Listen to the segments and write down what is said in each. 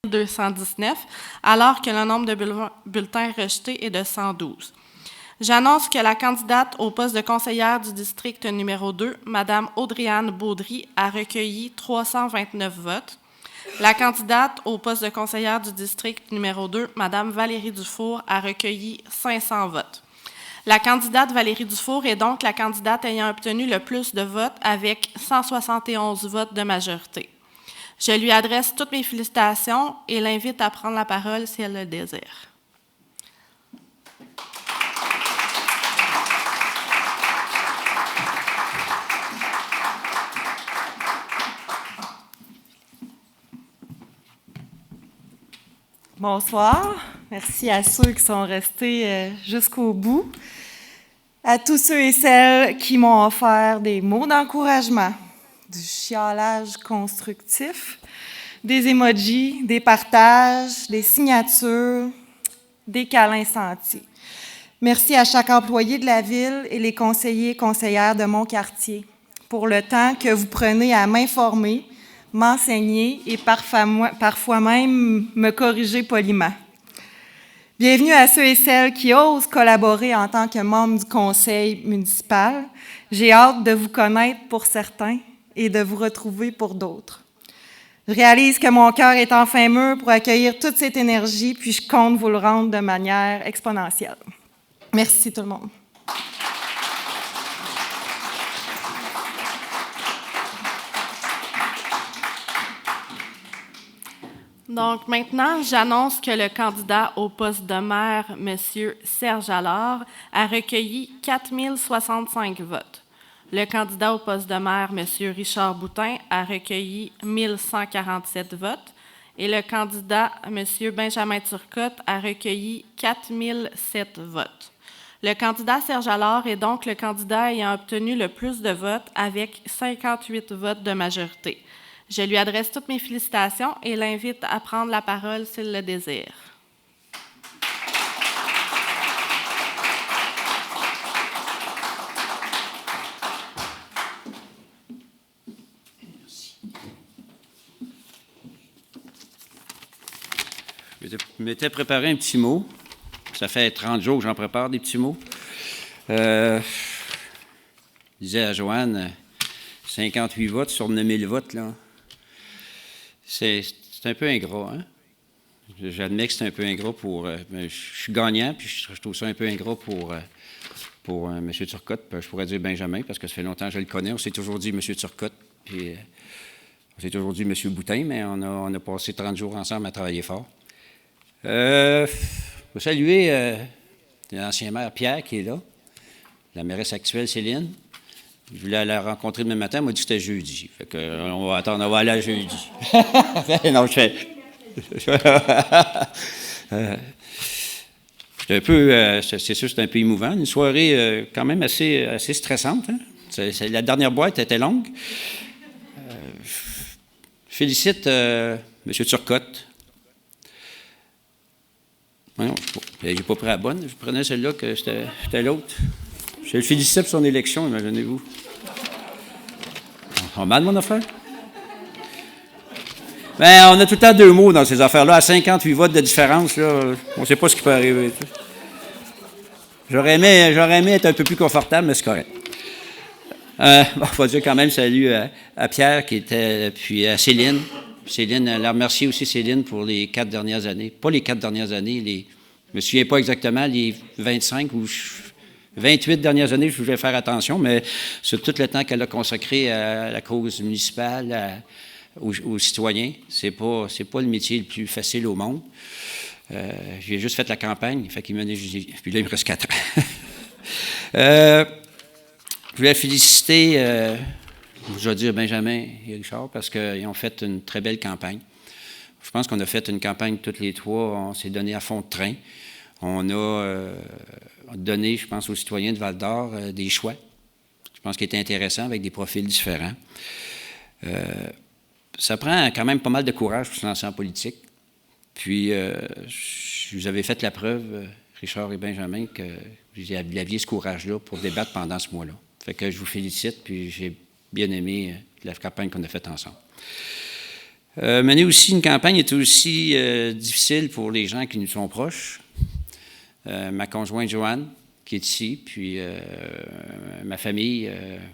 219, alors que le nombre de bulletins rejetés est de 112. J'annonce que la candidate au poste de conseillère du district numéro 2, Mme Audrey-Anne Baudry, a recueilli 329 votes. La candidate au poste de conseillère du district numéro 2, Mme Valérie Dufour, a recueilli 500 votes. La candidate Valérie Dufour est donc la candidate ayant obtenu le plus de votes avec 171 votes de majorité. Je lui adresse toutes mes félicitations et l'invite à prendre la parole si elle le désire. Bonsoir. Merci à ceux qui sont restés jusqu'au bout. À tous ceux et celles qui m'ont offert des mots d'encouragement, du chiolage constructif, des emojis, des partages, des signatures, des câlins sentis. Merci à chaque employé de la ville et les conseillers et conseillères de mon quartier pour le temps que vous prenez à m'informer, m'enseigner et parfois même me corriger poliment. Bienvenue à ceux et celles qui osent collaborer en tant que membres du conseil municipal. J'ai hâte de vous connaître pour certains et de vous retrouver pour d'autres. Je réalise que mon cœur est enfin mûr pour accueillir toute cette énergie, puis je compte vous le rendre de manière exponentielle. Merci tout le monde. Donc maintenant, j'annonce que le candidat au poste de maire, M. Serge Allard, a recueilli 4 065 votes. Le candidat au poste de maire, M. Richard Boutin, a recueilli 1 147 votes. Et le candidat, M. Benjamin Turcotte, a recueilli 4 007 votes. Le candidat Serge Allard est donc le candidat ayant obtenu le plus de votes avec 58 votes de majorité. Je lui adresse toutes mes félicitations et l'invite à prendre la parole s'il le désire. Je m'étais préparé un petit mot. Ça fait 30 jours que j'en prépare des petits mots. Je disais à Joanne, 58 votes sur 9000 votes, là. C'est un peu ingrat, hein? J'admets que c'est un peu ingrat pour... je suis gagnant, puis je trouve ça un peu ingrat pour M. Turcotte. Je pourrais dire Benjamin, parce que ça fait longtemps que je le connais. On s'est toujours dit M. Turcotte, puis on s'est toujours dit M. Boutin, mais on a passé 30 jours ensemble à travailler fort. Je veux saluer l'ancien maire Pierre qui est là, la mairesse actuelle Céline. Je voulais la rencontrer demain matin, elle m'a dit que c'était jeudi. Fait que, on va attendre, on va aller à jeudi. Non, je fais. C'est un peu, c'est sûr, c'est un peu émouvant. Une soirée quand même assez stressante. Hein? La dernière boîte était longue. Je félicite M. Turcotte. Non, je n'ai pas pris la bonne. Je prenais celle-là que c'était l'autre. Je le félicitais pour son élection, imaginez-vous. On a mal, mon affaire? Bien, on a tout le temps deux mots dans ces affaires-là. À 58 votes de différence, là, on ne sait pas ce qui peut arriver. J'aurais aimé être un peu plus confortable, mais c'est correct. On va dire quand même salut à Pierre, qui était, puis à Céline. Céline, elle a remercié aussi Céline pour les 4 dernières années. Pas les 4 dernières années, je ne me souviens pas exactement, les 25 ou 28 dernières années, je voulais faire attention, mais sur tout le temps qu'elle a consacré à la cause municipale, aux citoyens, c'est pas le métier le plus facile au monde. J'ai juste fait la campagne, fait qu'il m'a dit, puis là, il me reste 4 ans. Je voulais féliciter, je vais dire Benjamin et Richard, parce qu'ils ont fait une très belle campagne. Je pense qu'on a fait une campagne toutes les trois, on s'est donné à fond de train. On a donné, je pense, aux citoyens de Val-d'Or des choix. Je pense qu'il était intéressant avec des profils différents. Ça prend quand même pas mal de courage pour se lancer en politique. Puis, vous avez fait la preuve, Richard et Benjamin, que vous aviez ce courage-là pour débattre pendant ce mois-là. Fait que je vous félicite, puis j'ai bien aimé la campagne qu'on a faite ensemble. Mener aussi une campagne est aussi difficile pour les gens qui nous sont proches. Ma conjointe Joanne, qui est ici, puis ma famille,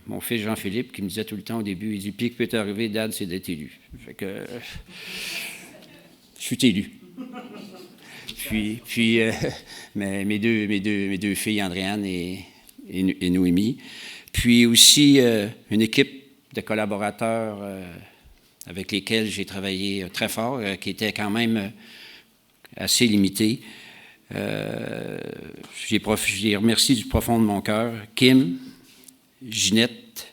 mon fils Jean-Philippe, qui me disait tout le temps au début, il dit « Puis, que peut t'arriver, Dad, c'est d'être élu. » Fait que je suis élu. Puis mes deux filles, Andréane et Noémie. Puis aussi une équipe de collaborateurs avec lesquels j'ai travaillé très fort, qui était quand même assez limitée. Je les remercie du profond de mon cœur. Kim, Ginette,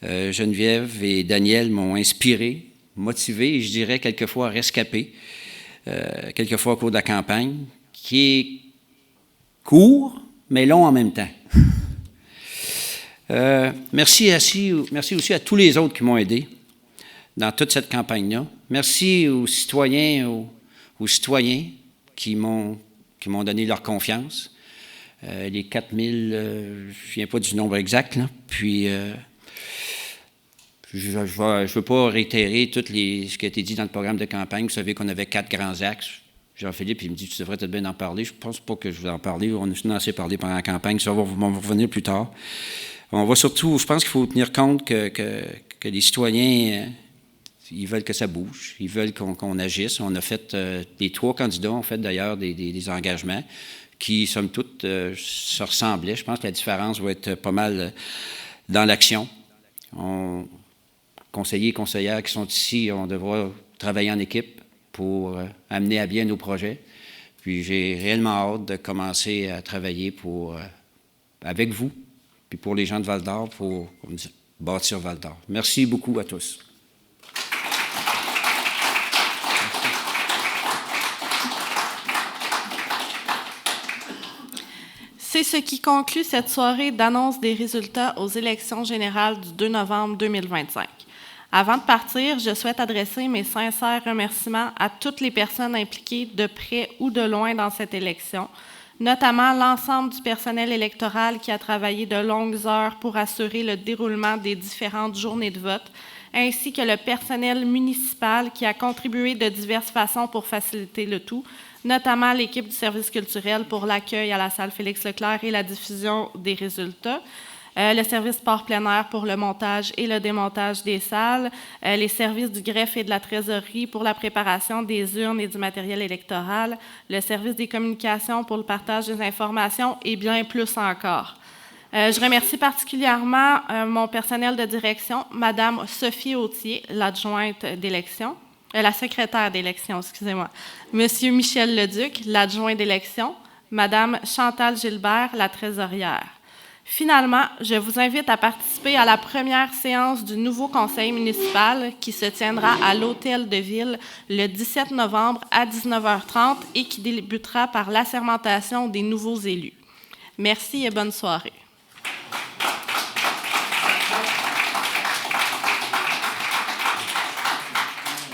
Geneviève et Daniel m'ont inspiré, motivé et je dirais quelquefois rescapé, quelquefois au cours de la campagne, qui est court, mais long en même temps. Merci aussi à tous les autres qui m'ont aidé dans toute cette campagne-là. Merci aux citoyens, aux citoyens qui m'ont donné leur confiance. Les 4000, je ne me souviens pas du nombre exact, là. Puis, je ne veux pas réitérer ce qui a été dit dans le programme de campagne. Vous savez qu'on avait 4 grands axes. Jean-Philippe, il me dit, tu devrais peut-être bien en parler. Je ne pense pas que je vais en parler. On a assez parlé pendant la campagne. Ça va revenir plus tard. On va surtout, je pense qu'il faut tenir compte que les citoyens, ils veulent que ça bouge. Ils veulent qu'on agisse. On a fait, les 3 candidats ont fait d'ailleurs des engagements qui, somme toute, se ressemblaient. Je pense que la différence va être pas mal dans l'action. Conseillers et conseillères qui sont ici, on devra travailler en équipe pour amener à bien nos projets. Puis j'ai réellement hâte de commencer à travailler avec vous, puis pour les gens de Val-d'Or, pour bâtir Val-d'Or. Merci beaucoup à tous. C'est ce qui conclut cette soirée d'annonce des résultats aux élections générales du 2 novembre 2025. Avant de partir, je souhaite adresser mes sincères remerciements à toutes les personnes impliquées de près ou de loin dans cette élection, notamment l'ensemble du personnel électoral qui a travaillé de longues heures pour assurer le déroulement des différentes journées de vote, ainsi que le personnel municipal qui a contribué de diverses façons pour faciliter le tout, notamment l'équipe du service culturel pour l'accueil à la salle Félix-Leclerc et la diffusion des résultats, le service sport plein air pour le montage et le démontage des salles, les services du greffe et de la trésorerie pour la préparation des urnes et du matériel électoral, le service des communications pour le partage des informations et bien plus encore. Je remercie particulièrement mon personnel de direction, Madame Sophie Autier, l'adjointe d'élection, la secrétaire d'élection, excusez-moi, Monsieur Michel Leduc, l'adjoint d'élection, Madame Chantal Gilbert, la trésorière. Finalement, je vous invite à participer à la première séance du nouveau conseil municipal qui se tiendra à l'Hôtel de Ville le 17 novembre à 19h30 et qui débutera par l'assermentation des nouveaux élus. Merci et bonne soirée.